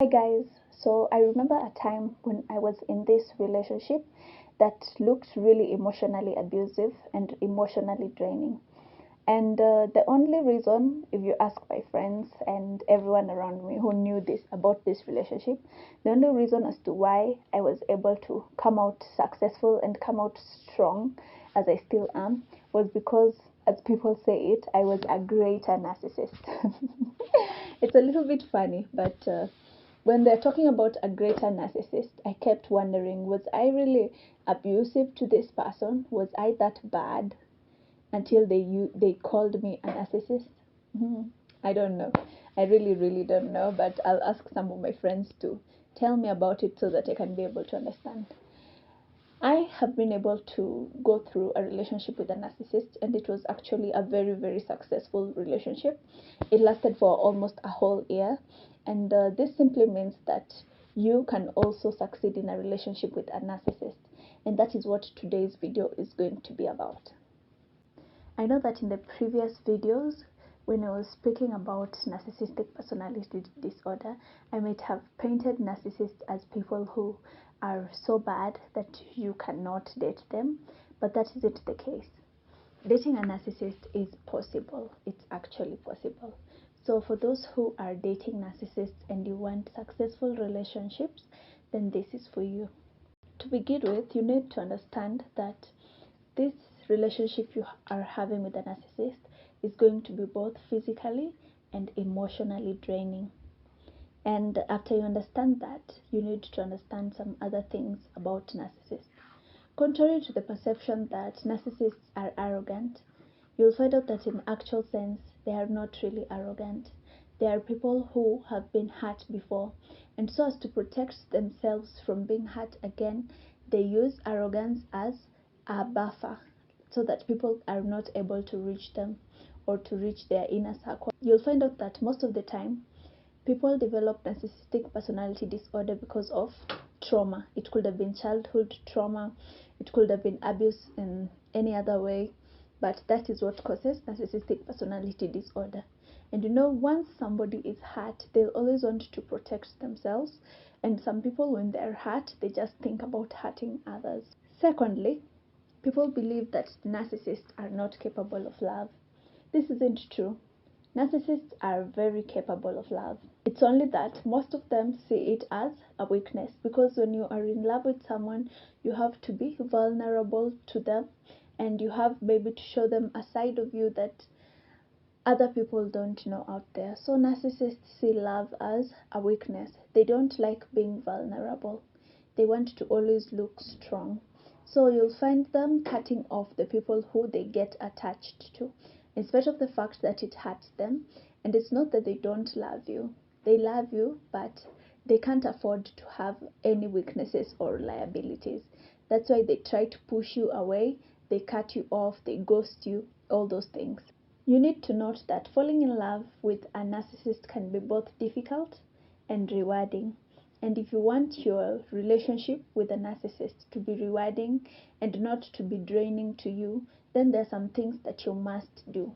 Hi guys, so I remember a time when I was in this relationship that looked really emotionally abusive and emotionally draining. And the only reason, if you ask my friends and everyone around me who knew this about this relationship, the only reason as to why I was able to come out successful and come out strong as I still am was because, as people say it, I was a greater narcissist. It's a little bit funny, but when they're talking about a greater narcissist, I kept wondering, was I really abusive to this person? Was I that bad? Until they called me a narcissist. I don't know. I really don't know, but I'll ask some of my friends to tell me about it so that I can be able to understand. I have been able to go through a relationship with a narcissist, and it was actually a very successful relationship. It lasted for almost a whole year, and this simply means that you can also succeed in a relationship with a narcissist, and that is what today's video is going to be about. I know that in the previous videos, when I was speaking about narcissistic personality disorder, I might have painted narcissists as people who are so bad that you cannot date them, but that isn't the case. Dating a narcissist is possible. It's actually possible. So for those who are dating narcissists and you want successful relationships, then this is for you. To begin with, you need to understand that this relationship you are having with a narcissist is going to be both physically and emotionally draining. And after you understand that, you need to understand some other things about narcissists. Contrary to the perception that narcissists are arrogant, you'll find out that in actual sense they are not really arrogant. They are people who have been hurt before, and so as to protect themselves from being hurt again, they use arrogance as a buffer so that people are not able to reach them or to reach their inner circle. You'll find out that most of the time people develop narcissistic personality disorder because of trauma. It could have been childhood trauma, it could have been abuse in any other way, but that is what causes narcissistic personality disorder. And you know, once somebody is hurt, they'll always want to protect themselves. And some people, when they're hurt, they just think about hurting others. Secondly, people believe that narcissists are not capable of love. This isn't true. Narcissists are very capable of love. It's only that most of them see it as a weakness, because when you are in love with someone, you have to be vulnerable to them, and you have maybe to show them a side of you that other people don't know out there. So narcissists see love as a weakness. They don't like being vulnerable. They want to always look strong. So you'll find them cutting off the people who they get attached to, in spite of the fact that it hurts them. And it's not that they don't love you. They love you, but they can't afford to have any weaknesses or liabilities. That's why they try to push you away, they cut you off, they ghost you, all those things. You need to note that falling in love with a narcissist can be both difficult and rewarding. And if you want your relationship with a narcissist to be rewarding and not to be draining to you, then there are some things that you must do.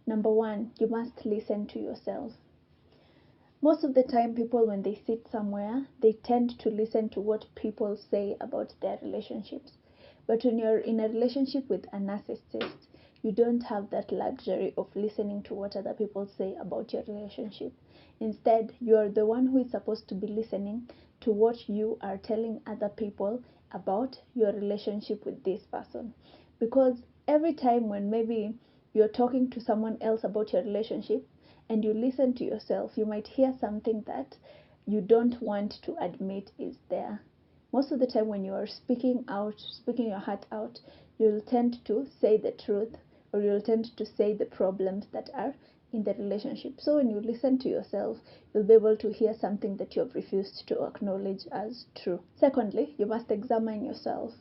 Number one, you must listen to yourself. Most of the time, people, when they sit somewhere, they tend to listen to what people say about their relationships. But when you're in a relationship with a narcissist, you don't have that luxury of listening to what other people say about your relationship. Instead, you are the one who is supposed to be listening to what you are telling other people about your relationship with this person. Because every time when maybe you're talking to someone else about your relationship and you listen to yourself, you might hear something that you don't want to admit is there. Most of the time when you are speaking your heart out, you'll tend to say the truth, or you'll tend to say the problems that are in the relationship. So when you listen to yourself, you'll be able to hear something that you have refused to acknowledge as true. Secondly, you must examine yourself.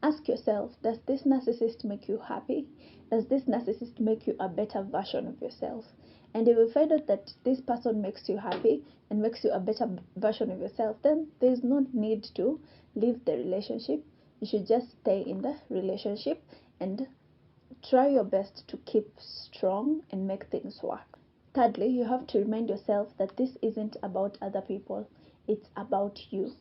Ask yourself, does this narcissist make you happy? Does this narcissist make you a better version of yourself? And if you find out that this person makes you happy and makes you a better version of yourself, then there's no need to leave the relationship. You should just stay in the relationship and try your best to keep strong and make things work. Thirdly, you have to remind yourself that this isn't about other people, it's about you.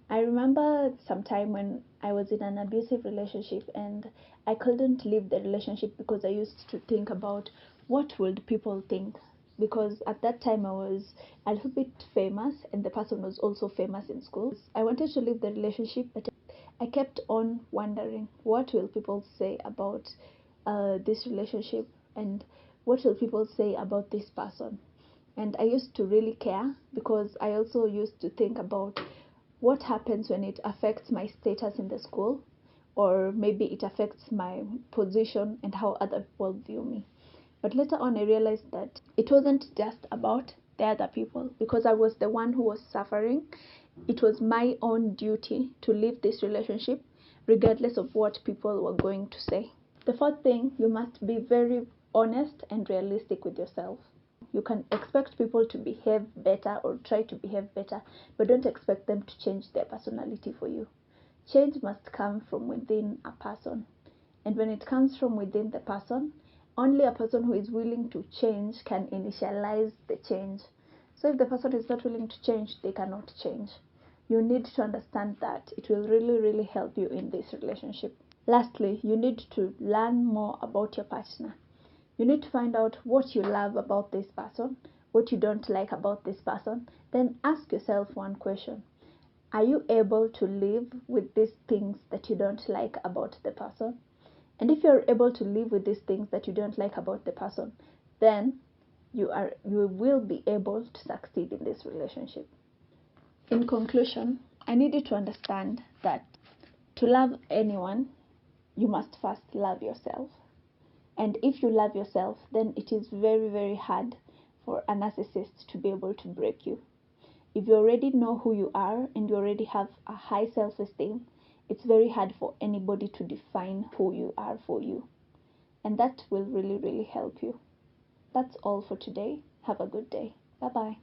I remember some time when I was in an abusive relationship and I couldn't leave the relationship because I used to think about what would people think. Because at that time I was a little bit famous and the person was also famous in school. I wanted to leave the relationship, but I kept on wondering what will people say about this relationship, and what will people say about this person. And I used to really care because I also used to think about what happens when it affects my status in the school, or maybe it affects my position and how other people view me. But later on I realized that it wasn't just about the other people, because I was the one who was suffering. It was my own duty to leave this relationship regardless of what people were going to say. The fourth thing, you must be very honest and realistic with yourself. You can expect people to behave better or try to behave better, but don't expect them to change their personality for you. Change must come from within a person. And when it comes from within the person, only a person who is willing to change can initialize the change. So if the person is not willing to change, they cannot change. You need to understand that. It will really, really help you in this relationship. Lastly, you need to learn more about your partner. You need to find out what you love about this person, what you don't like about this person. Then ask yourself one question. Are you able to live with these things that you don't like about the person? And if you're able to live with these things that you don't like about the person, then you will be able to succeed in this relationship. In conclusion, I need you to understand that to love anyone, you must first love yourself. And if you love yourself, then it is very, very hard for a narcissist to be able to break you. If you already know who you are and you already have a high self-esteem, it's very hard for anybody to define who you are for you. And that will really, really help you. That's all for today. Have a good day. Bye-bye.